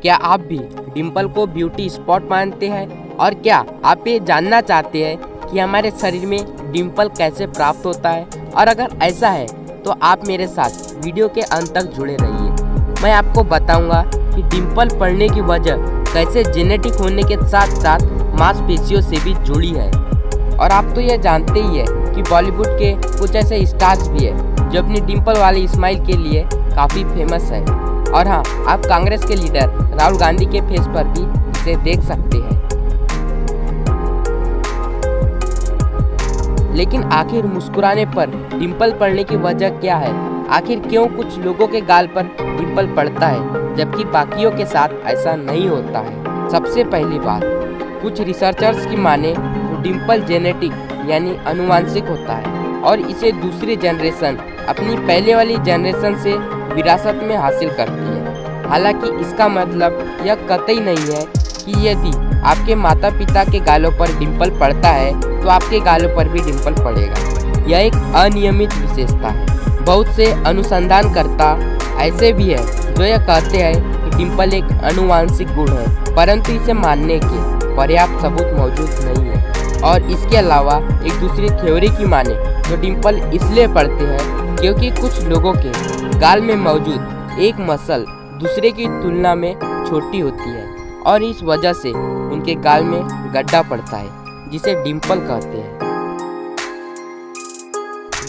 क्या आप भी डिंपल को ब्यूटी स्पॉट मानते हैं? और क्या आप ये जानना चाहते हैं कि हमारे शरीर में डिंपल कैसे प्राप्त होता है? और अगर ऐसा है तो आप मेरे साथ वीडियो के अंत तक जुड़े रहिए। मैं आपको बताऊंगा कि डिंपल पड़ने की वजह कैसे जेनेटिक होने के साथ साथ मांसपेशियों से भी जुड़ी है। और आप तो ये जानते ही है कि बॉलीवुड के कुछ ऐसे स्टार्स भी है जो अपनी डिंपल वाली स्माइल के लिए काफ़ी फेमस है। और हाँ, आप कांग्रेस के लीडर राहुल गांधी के फेस पर भी इसे देख सकते हैं। लेकिन आखिर मुस्कुराने पर डिंपल पड़ने की वजह क्या है? आखिर क्यों कुछ लोगों के गाल पर डिंपल पड़ता है जबकि बाकियों के साथ ऐसा नहीं होता है? सबसे पहली बात, कुछ रिसर्चर्स की माने तो डिंपल जेनेटिक यानी आनुवांशिक होता है और इसे दूसरी जनरेशन अपनी पहले वाली जनरेशन से विरासत में हासिल करती है। हालांकि इसका मतलब यह कतई नहीं है कि यदि आपके माता पिता के गालों पर डिंपल पड़ता है तो आपके गालों पर भी डिंपल पड़ेगा। यह एक अनियमित विशेषता है। बहुत से अनुसंधानकर्ता ऐसे भी है जो यह कहते हैं कि डिंपल एक आनुवांशिक गुण है, परंतु इसे मानने के पर्याप्त सबूत मौजूद नहीं है। और इसके अलावा एक दूसरी थ्योरी की माने तो डिंपल इसलिए पड़ते हैं क्योंकि कुछ लोगों के गाल में मौजूद एक मसल दूसरे की तुलना में छोटी होती है और इस वजह से उनके गाल में गड्ढा पड़ता है जिसे डिंपल कहते हैं।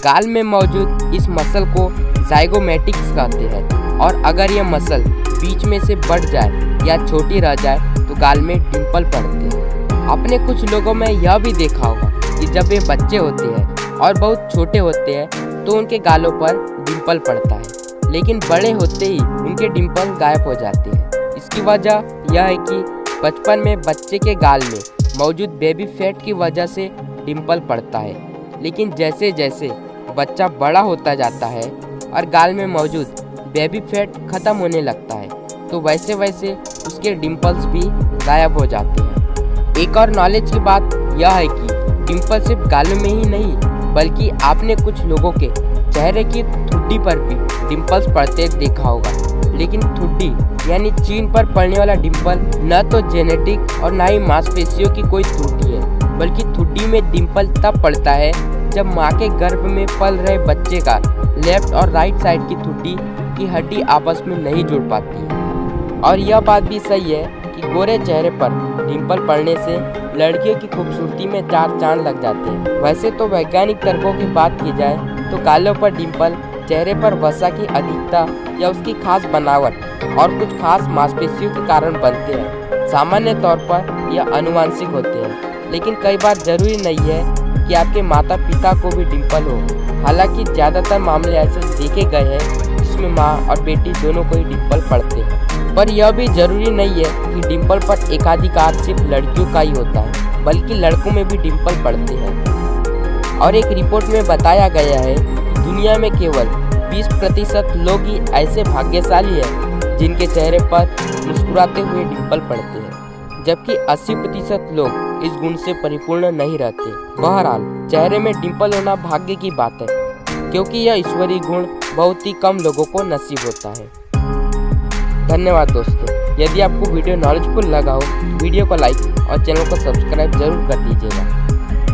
गाल में मौजूद इस मसल को जाइगोमैटिक्स कहते हैं और अगर यह मसल बीच में से बढ़ जाए या छोटी रह जाए तो गाल में डिंपल पड़ते हैं। आपने कुछ लोगों में यह भी देखा होगा कि जब वे बच्चे होते हैं और बहुत छोटे होते हैं तो उनके गालों पर डिंपल पड़ता है, लेकिन बड़े होते ही उनके डिंपल गायब हो जाते हैं। इसकी वजह यह है कि बचपन में बच्चे के गाल में मौजूद बेबी फैट की वजह से डिंपल पड़ता है, लेकिन जैसे जैसे बच्चा बड़ा होता जाता है और गाल में मौजूद बेबी फैट खत्म होने लगता है तो वैसे वैसे उसके डिंपल्स भी गायब हो जाते हैं। एक और नॉलेज की बात यह है कि डिंपल सिर्फ गालों में ही नहीं बल्कि आपने कुछ लोगों के चेहरे की ठुड्डी पर भी डिंपल्स पड़ते देखा होगा। लेकिन ठुड्डी यानी चीन पर पड़ने वाला डिंपल न तो जेनेटिक और न ही मांसपेशियों की कोई त्रुटि है, बल्कि ठुड्डी में डिंपल तब पड़ता है जब माँ के गर्भ में पल रहे बच्चे का लेफ्ट और राइट साइड की ठुड्डी की हड्डी आपस में नहीं जुड़ पाती। और यह बात भी सही है कि गोरे चेहरे पर डिंपल पड़ने से लड़कियों की खूबसूरती में चार चांद लग जाते हैं। वैसे तो वैज्ञानिक तर्कों की बात की जाए तो गालों पर डिंपल चेहरे पर वसा की अधिकता या उसकी खास बनावट और कुछ खास मांसपेशियों के कारण बनते हैं। सामान्य तौर पर यह आनुवांशिक होते हैं, लेकिन कई बार जरूरी नहीं है कि आपके माता पिता को भी डिंपल हो। हालांकि ज़्यादातर मामले ऐसे देखे गए हैं जिसमें माँ और बेटी दोनों को ही डिंपल पड़ते हैं। पर यह भी जरूरी नहीं है कि डिंपल पर एकाधिकार सिर्फ लड़कियों का ही होता है, बल्कि लड़कों में भी डिंपल पड़ते हैं। और एक रिपोर्ट में बताया गया है कि दुनिया में केवल 20% लोग ही ऐसे भाग्यशाली हैं जिनके चेहरे पर मुस्कुराते हुए डिंपल पड़ते हैं, जबकि 80% लोग इस गुण से परिपूर्ण नहीं रहते। बहरहाल चेहरे में डिंपल होना भाग्य की बात है, क्योंकि यह ईश्वरीय गुण बहुत ही कम लोगों को नसीब होता है। धन्यवाद दोस्तों। यदि आपको वीडियो नॉलेजफुल लगा हो, वीडियो को लाइक और चैनल को सब्सक्राइब जरूर कर दीजिएगा।